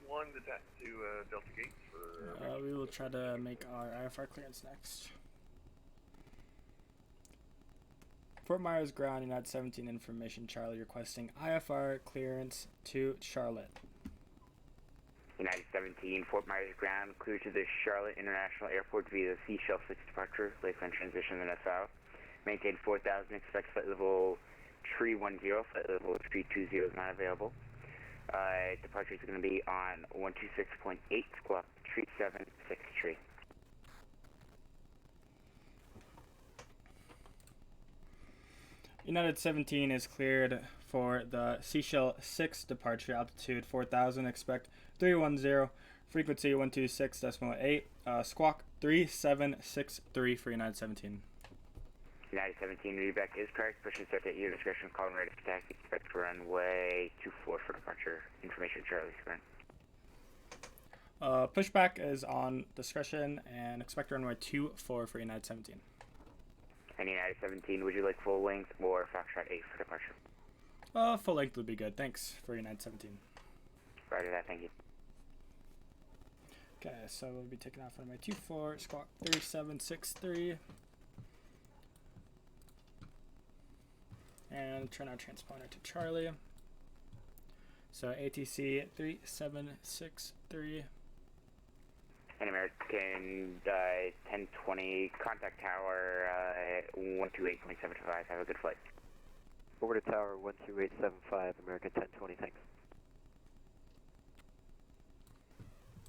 1 to Delta Gate for... we will try to make our IFR clearance next. Fort Myers ground, United 17 information, Charlie requesting IFR clearance to Charlotte. United 17, Fort Myers ground, clear to the Charlotte International Airport via the Seashell 6 departure, Lakeland transition and south. Maintain 4,000, expect flight level 310, flight level 320 is not available. Departure is going to be on 126.8, squawk 3763. United 17 is cleared for the Seashell 6 departure, altitude 4,000, expect 310, frequency 126.8, squawk 3763 for United 17. United 17, readback is correct, push and start at your discretion, call and ready for taxi, expect runway 24 for departure, information Charlie, current. Pushback is on discretion and expect runway 24 for United 17. And United 17, would you like full length or Foxtrot 8 for departure? Full length would be good. Thanks for United 17. Roger that, thank you. Okay, so we'll be taking off runway 24, squawk 3763. And turn our transponder to Charlie. So ATC 3763. And American 1020, contact tower 128.75. Have a good flight. Over to tower 12875, American 1020, thanks.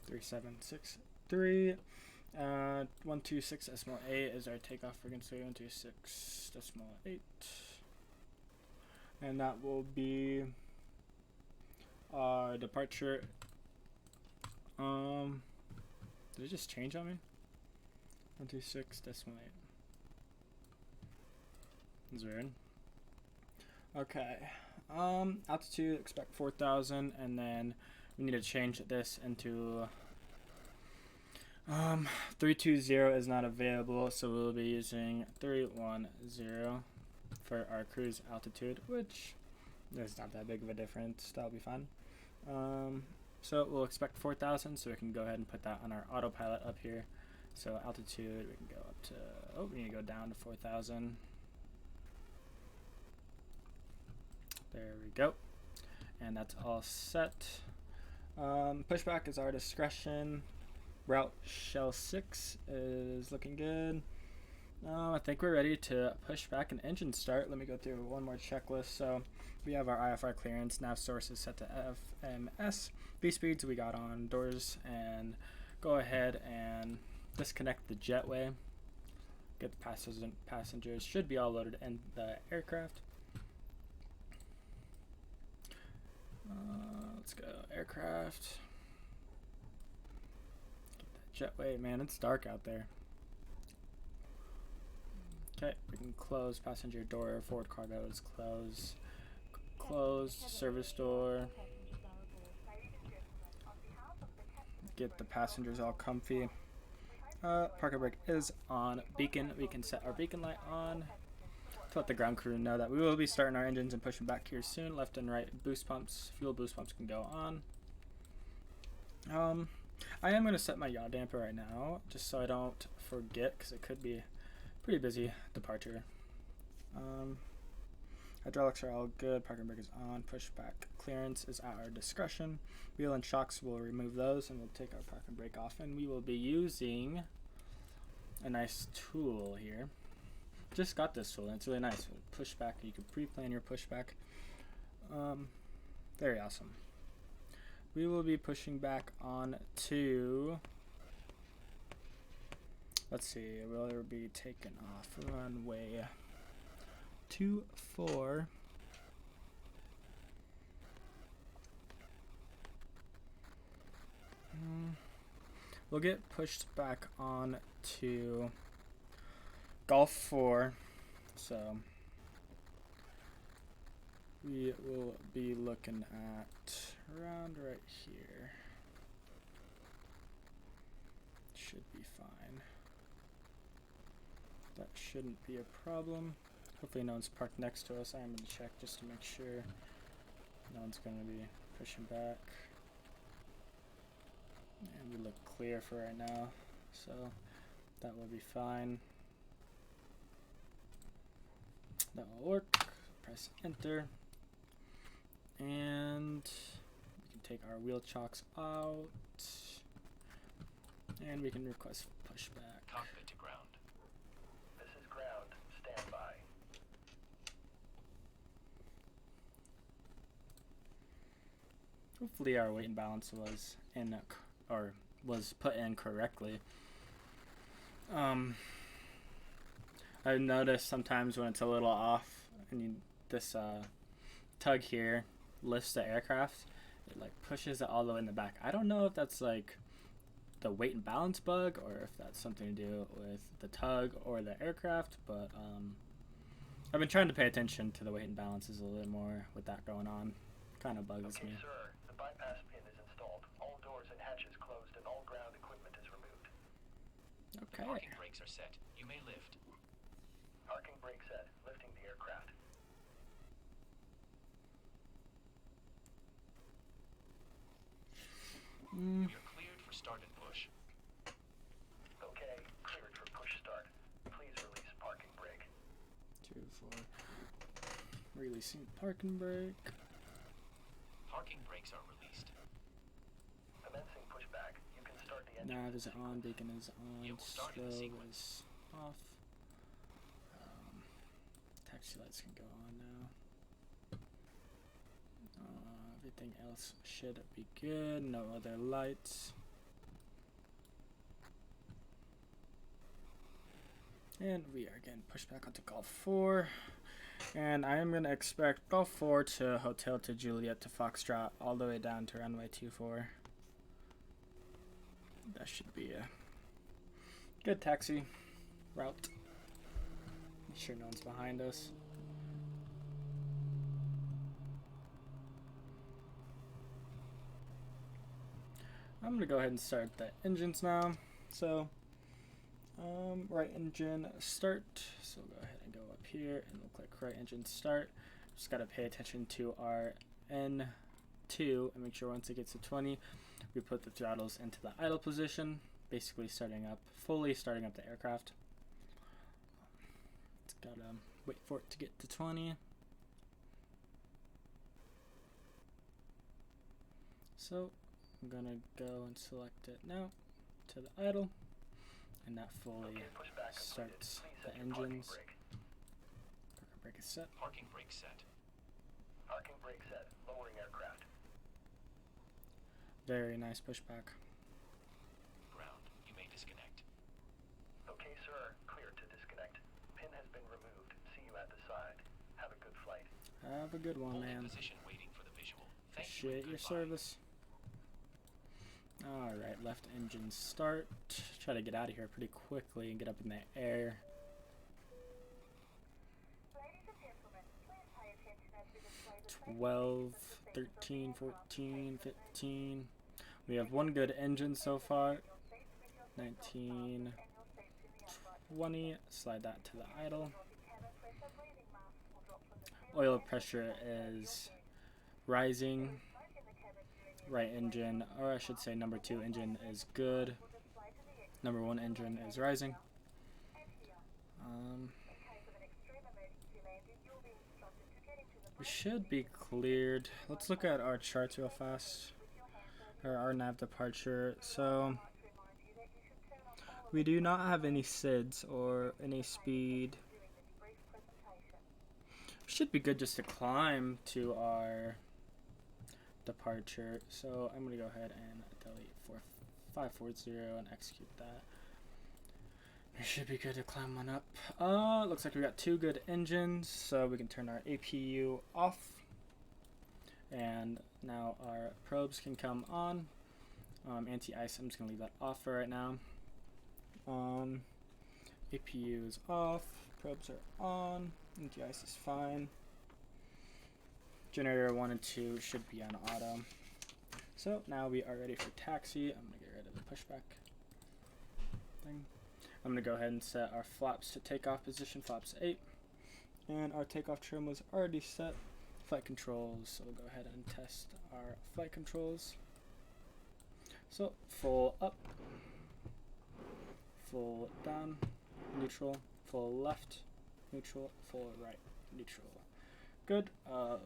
3763. 126.8 is our takeoff frequency, 126.8. And that will be our departure. Did it just change on me? 126.8. That's weird. Okay. Altitude, expect 4,000, and then we need to change this into 320 is not available, so we'll be using 310 for our cruise altitude, which there's not that big of a difference. That'll be fine. So we'll expect 4,000, so we can go ahead and put that on our autopilot up here. So altitude, we can go up to, we need to go down to 4,000. There we go. And that's all set. Pushback is our discretion. Route Shell 6 is looking good. I think we're ready to push back and engine start. Let me go through one more checklist. So we have our IFR clearance, nav source is set to FMS, V speeds we got on doors, and go ahead and disconnect the jetway. Get the passengers should be all loaded in the aircraft. Let's go aircraft. Get that jetway, man, it's dark out there. Okay, we can close passenger door, forward cargo is closed. Closed, service door. Get the passengers all comfy. Parking brake is on. Beacon, we can set our beacon light on to let the ground crew know that we will be starting our engines and pushing back here soon. Left and right boost pumps, fuel boost pumps can go on. I am going to set my yaw damper right now, just so I don't forget, because it could be pretty busy departure. Hydraulics are all good. Parking brake is on. Pushback clearance is at our discretion. Wheel and shocks, will remove those, and we'll take our parking brake off. And we will be using a nice tool here. Just got this tool, and it's really nice. Pushback, you can pre-plan your pushback. Very awesome. We will be pushing back on to, let's see, we'll be taking off runway 24. We'll get pushed back on to Golf 4, so we will be looking at around right here. Should be fine. That shouldn't be a problem. Hopefully no one's parked next to us. I am going to check just to make sure no one's going to be pushing back. And we look clear for right now, so that will be fine. That will work. Press enter. And we can take our wheel chocks out. And we can request pushback. Cockpit to ground. This is ground. Stand by. Hopefully our weight and balance was was put in correctly. I've noticed sometimes when it's a little off and this tug here lifts the aircraft, it like pushes it all the way in the back. I don't know if that's like the weight and balance bug or if that's something to do with the tug or the aircraft, but I've been trying to pay attention to the weight and balances a little bit more with that going on. Kind of bugs me. Sir, the bypass pin is installed. All doors and hatches closed and all ground equipment is removed. Okay. Parking brakes are set. You may lift. Parking brake set. Lifting the aircraft. You're cleared for start and push. Okay, cleared for push start. Please release parking brake. 2, 4. Releasing parking brake. Parking brakes are released. Commencing pushback. You can start the engine. Nav is on, beacon is on, It will start in the strobe sequence. is off. Taxi lights can go on now. Everything else should be good. No other lights. And we are getting pushed back onto Golf 4. And I am going to expect Golf 4 to Hotel to Juliet to Foxtrot all the way down to runway 24. That should be a good taxi route. Make sure no one's behind us. I'm going to go ahead and start the engines now. So, right engine start. So we'll go ahead and go up here and we'll click right engine start. Just got to pay attention to our N2 and make sure once it gets to 20, we put the throttles into the idle position, basically fully starting up the aircraft. It's got to wait for it to get to 20. So I'm gonna go and select it now to the idle, and that fully starts the engines. Parking brake is set. Parking brake set. Parking brake set. Lowering aircraft. Very nice pushback. Ground. You may disconnect. Okay, sir. Clear to disconnect. Pin has been removed. See you at the side. Have a good flight. Have a good one, Holding man. position waiting for the visual. Thank you Appreciate and your goodbye. service. Alright, left engine start. Try to get out of here pretty quickly and get up in the air. 12, 13, 14, 15. We have one good engine so far. 19, 20. Slide that to the idle. Oil pressure is rising. Right engine, or I should say number 2 engine is good. Number 1 engine is rising. We should be cleared. Let's look at our charts real fast. Or our nav departure. So we do not have any SIDS or any speed. We should be good just to climb to our departure. So I'm gonna go ahead and delete 540 and execute that. We should be good to climb on up. Looks like we got 2 good engines, so we can turn our APU off. And now our probes can come on. Anti-ice, I'm just gonna leave that off for right now. APU is off, probes are on, anti-ice is fine. Generator 1 and 2 should be on auto. So now we are ready for taxi. I'm gonna get rid of the pushback thing. I'm gonna go ahead and set our flaps to takeoff position, flaps 8. And our takeoff trim was already set. Flight controls, so we'll go ahead and test our flight controls. So full up, full down, neutral, full left, neutral, full right, neutral. Good.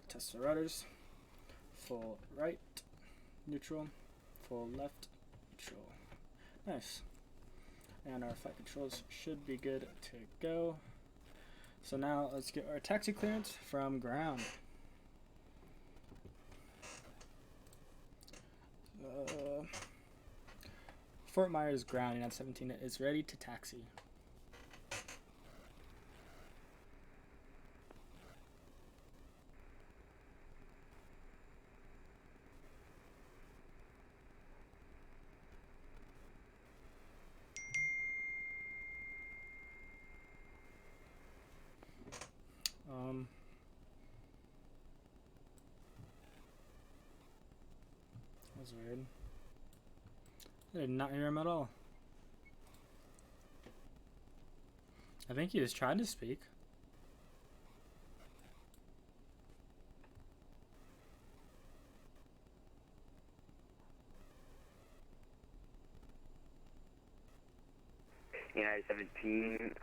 Test the rudders. Full right, neutral, full left, neutral. Nice. And our flight controls should be good to go. So now let's get our taxi clearance from ground. Fort Myers ground, United 17 is ready to taxi. That was weird. I did not hear him at all. I think he was trying to speak. United 17,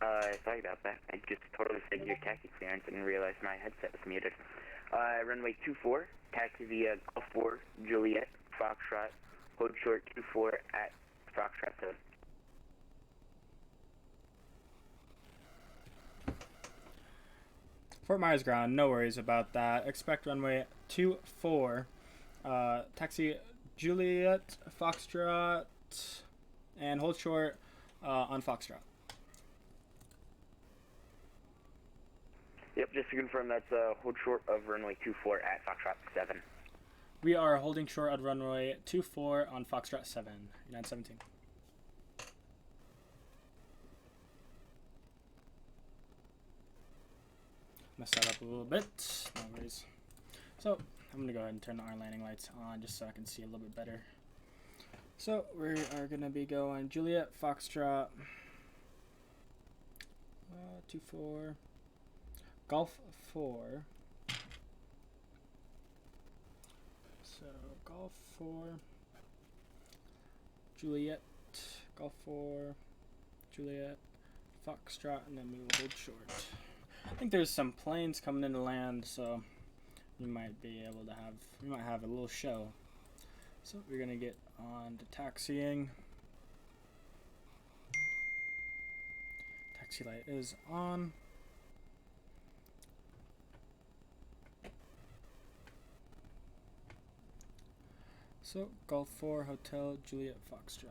sorry about that. I just totally said your taxi clearance and realized my headset was muted. Runway 24, taxi via Golf 4, Juliet, Foxtrot, hold short 24 at Foxtrot 7. Fort Myers ground, no worries about that. Expect runway 24, taxi Juliet, Foxtrot, and hold short on Foxtrot. Yep, just to confirm, that's hold short of runway 24 at Foxtrot 7. We are holding short of runway 24 on Foxtrot 7, United 17. Messed that up a little bit, no worries. So, I'm going to go ahead and turn our landing lights on just so I can see a little bit better. So, we are going to be going Juliet, Foxtrot, 24, Golf 4. So, Golf 4, Juliet, Golf 4, Juliet, Foxtrot, and then we will hold short. I think there's some planes coming in to land, so we might be able to have, we might have a little show. So we're gonna get on to taxiing. Taxi light is on. So Golf 4 Hotel Juliet Foxtrot.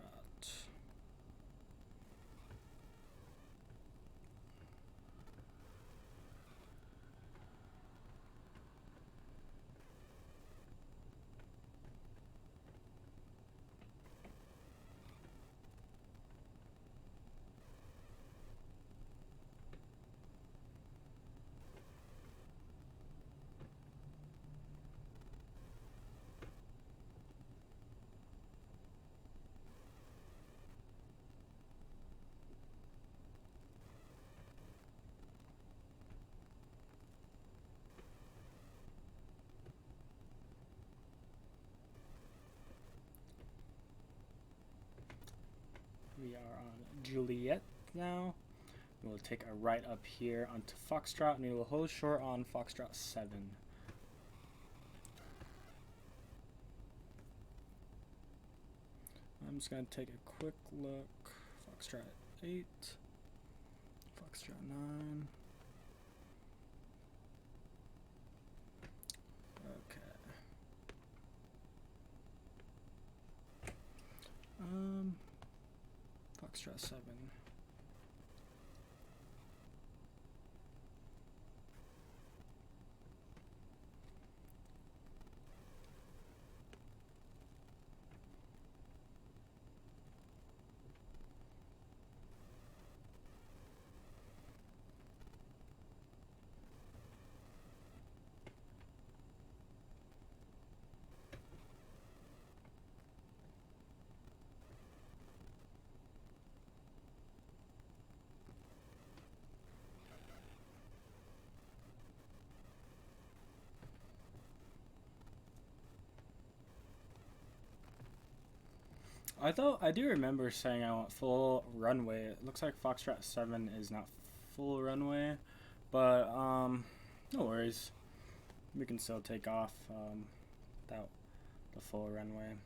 We are on Juliet now. We'll take a right up here onto Foxtrot, and we will hold short on Foxtrot 7. I'm just going to take a quick look. Foxtrot 8, Foxtrot 9. Okay. Foxtrot 7. I do remember saying I want full runway. It looks like Foxtrot 7 is not full runway, but no worries. We can still take off without the full runway.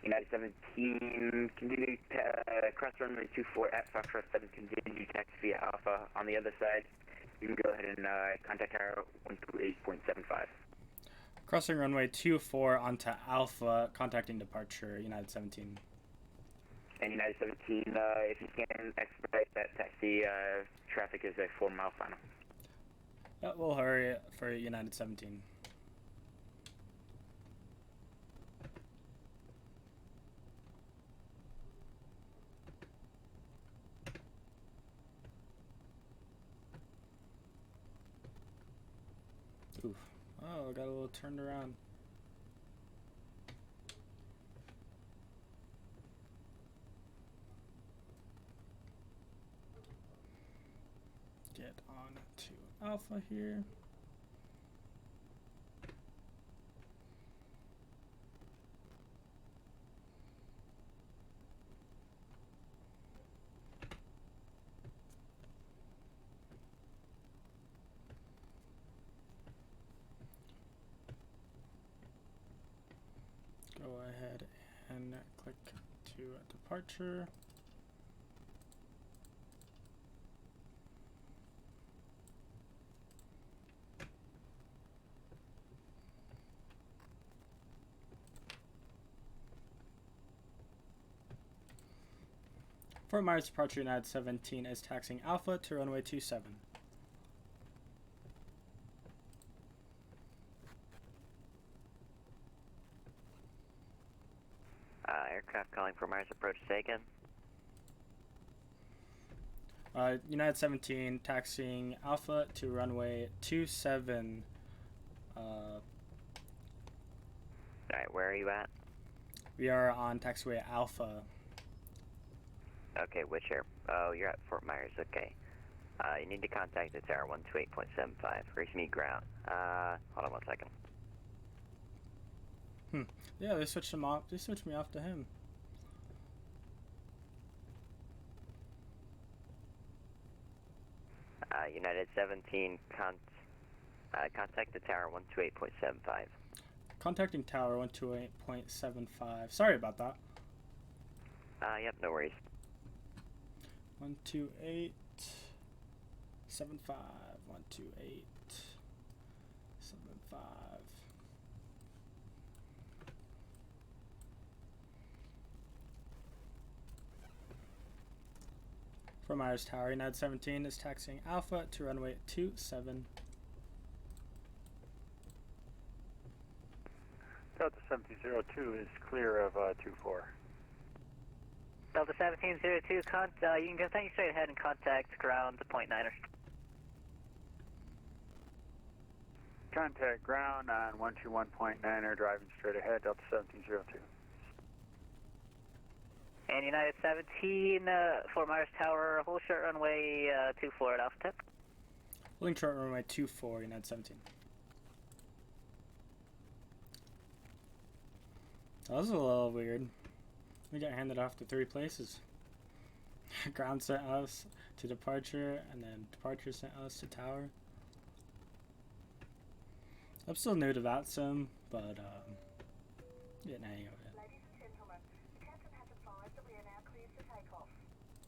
United 17, continue cross runway 24 at Foxtrot 7, continue taxi via Alpha. On the other side, you can go ahead and contact tower 128.75. Crossing runway 24 onto Alpha, contacting departure, United 17. And United 17, if you can expedite that taxi, traffic is a 4-mile final. Yeah, we'll hurry for United 17. Oof. Oh, I got a little turned around. Get on to Alpha here. Go ahead and click to departure. Fort Myers departure United 17 is taxiing Alpha to runway 27. Aircraft calling for Myers approach taken. United 17 taxiing Alpha to runway 27. Alright, where are you at? We are on taxiway Alpha. Okay, which air? Oh, you're at Fort Myers, okay. You need to contact the tower 128.75. Race me ground. Hold on 1 second. Yeah, they switched him off. They switched me off to him. United 17, contact the tower 128.75. Contacting tower 128.75. Sorry about that. Yep, no worries. 128.75. 128.75. Fort Myers Tower, United 17 is taxiing Alpha to runway 27. Delta 1702 is clear of 24. Delta 1702, you can continue straight ahead and contact ground to point niner. Contact ground on 121.9er, driving straight ahead, Delta 1702. And United 17, Fort Myers Tower, hold short runway 24 at Alpha Tip. Holding short runway 24, United 17. That was a little weird. We got handed off to 3 places. Ground sent us to departure, and then departure sent us to tower. I'm still new to that sim, but getting the hang of it. Ladies and gentlemen, the captain has advised that we are now cleared for takeoff.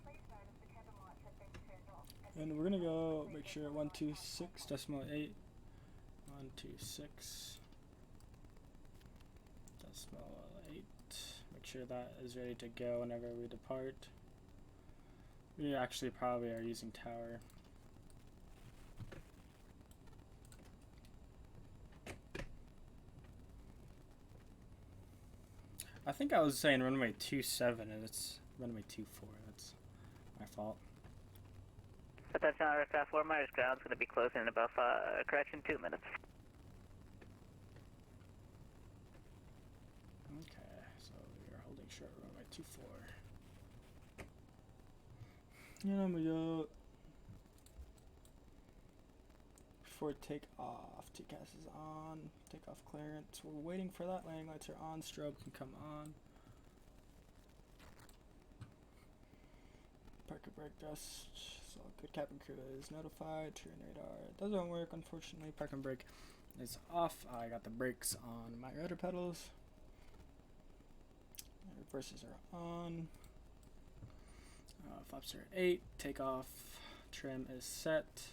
Please notice the cabin lights have been turned off. And we're gonna go make sure 126.8, 126.8. Make make sure that is ready to go whenever we depart. We actually probably are using tower. I think I was saying runway 27 and it's runway 24. That's my fault. Attention aircraft 4 miles ground is going to be closing in about 2 minutes. Okay, so we are holding short runway 24. And we go. Before takeoff, TCAS is on. Takeoff clearance. We're waiting for that. Landing lights are on. Strobe can come on. Parker brake dust. So good cabin crew is notified. Turn radar doesn't work, unfortunately. Park and brake is off. I got the brakes on my rudder pedals. Reverses are on. Flaps are at 8. Takeoff trim is set.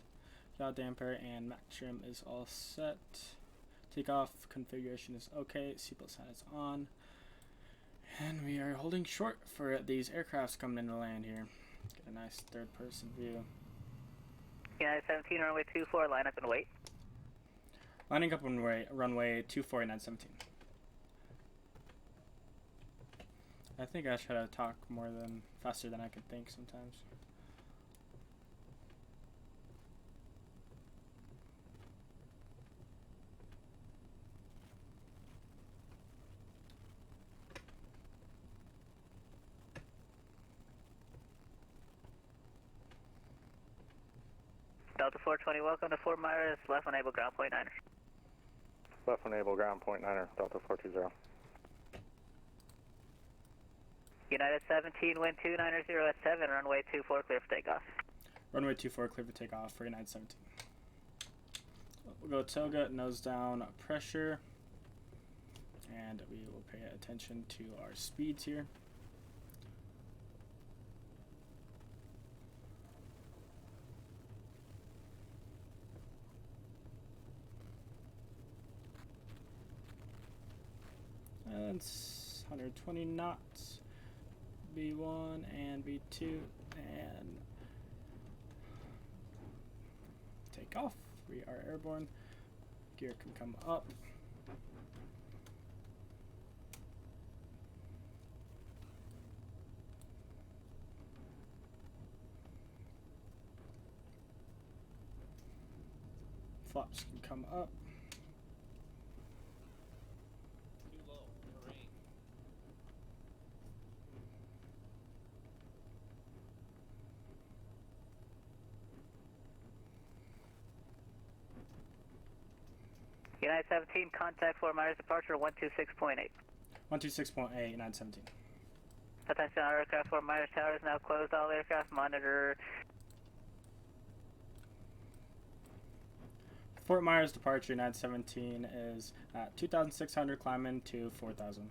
Yaw damper and Mac trim is all set. Takeoff configuration is okay. Seatbelt sign is on. And we are holding short for these aircrafts coming in to land here. Get a nice third person view. United 17, runway 24, line up and wait. Lining up on runway 24, United 17. I think I try to talk faster than I can think sometimes. Delta 420, welcome to Fort Myers, left enable ground point 9er. Left enable ground point 9er, Delta 420. United 17, wind 290 at 7, runway 24, clear for takeoff. Runway 24, clear for takeoff for United 17. We'll go tailgate, nose down, pressure. And we will pay attention to our speeds here. And 120 knots, B1 and B2, and take off. We are airborne. Gear can come up. Flaps can come up. United 17, contact Fort Myers departure 126.8. 126.8, United 17. Attention, all aircraft Fort Myers tower is now closed. All aircraft monitor. Fort Myers departure, United 17 is at 2,600, climbing to 4,000.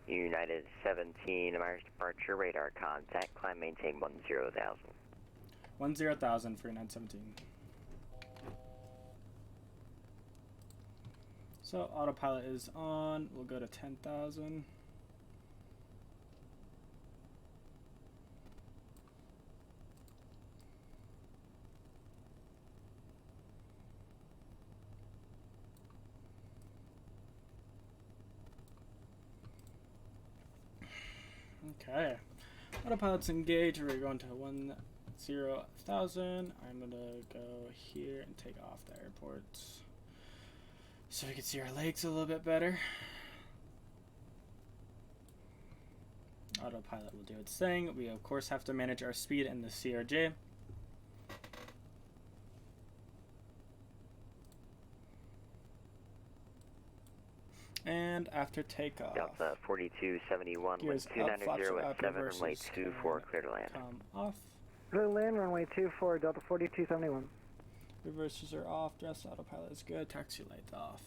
United 17, Myers departure, radar contact, climb maintain 10,000. 10,000 for United 17. So autopilot is on. We'll go to 10,000. Okay. Autopilot's engaged. We're going to 10,000. I'm gonna go here and take off the airport, so we can see our legs a little bit better. Autopilot will do its thing. We of course have to manage our speed in the CRJ. And after takeoff, Delta 4271, wind gears up, 290 flaps at up, 7, reverses runway 24, can clear to land. come off. Clear to land, runway 24, Delta 4271. Reverses are off. Dress autopilot is good. Taxi lights off.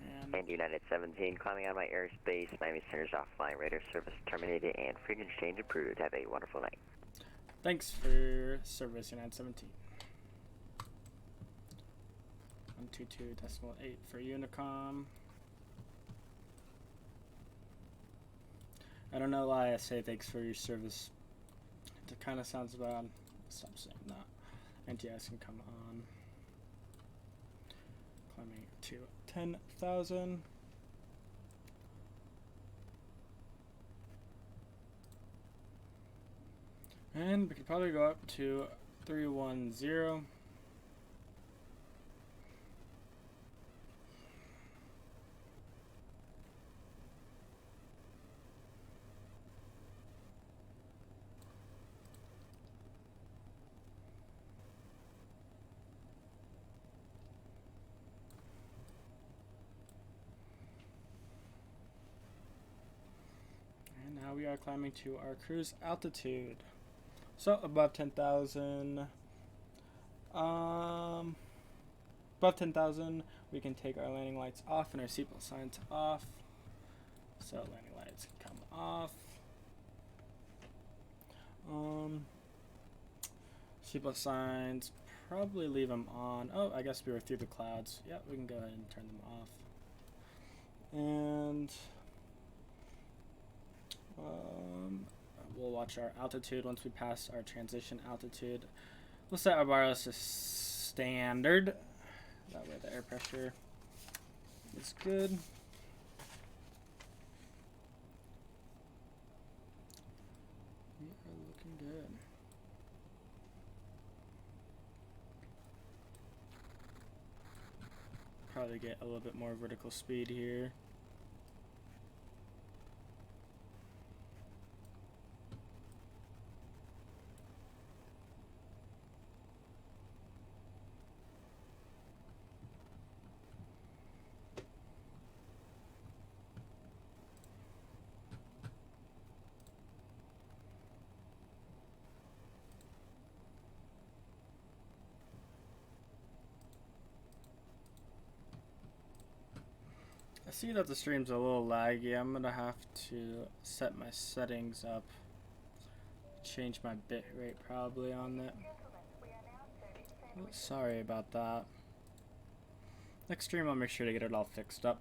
And And United 17, climbing on my airspace. Miami Center's offline. Radar service terminated and frequency change approved. Have a wonderful night. Thanks for your service, United 17. 122.8 for Unicom. I don't know why I say thanks for your service. It kind of sounds bad. Stop saying that. NTS can come on. Climbing to 10,000. And we could probably go up to 310. And now we are climbing to our cruise altitude. So above 10,000, above 10,000, we can take our landing lights off and our seatbelt signs off. So landing lights can come off. Seatbelt signs, probably leave them on. Oh, I guess we were through the clouds. Yeah, we can go ahead and turn them off. And we'll watch our altitude once we pass our transition altitude. We'll set our wireless to standard. That way the air pressure is good. We are looking good. Probably get a little bit more vertical speed here. I see that the stream's a little laggy. I'm gonna have to set my settings up. Change my bit rate probably on it. Oh, sorry about that. Next stream I'll make sure to get it all fixed up.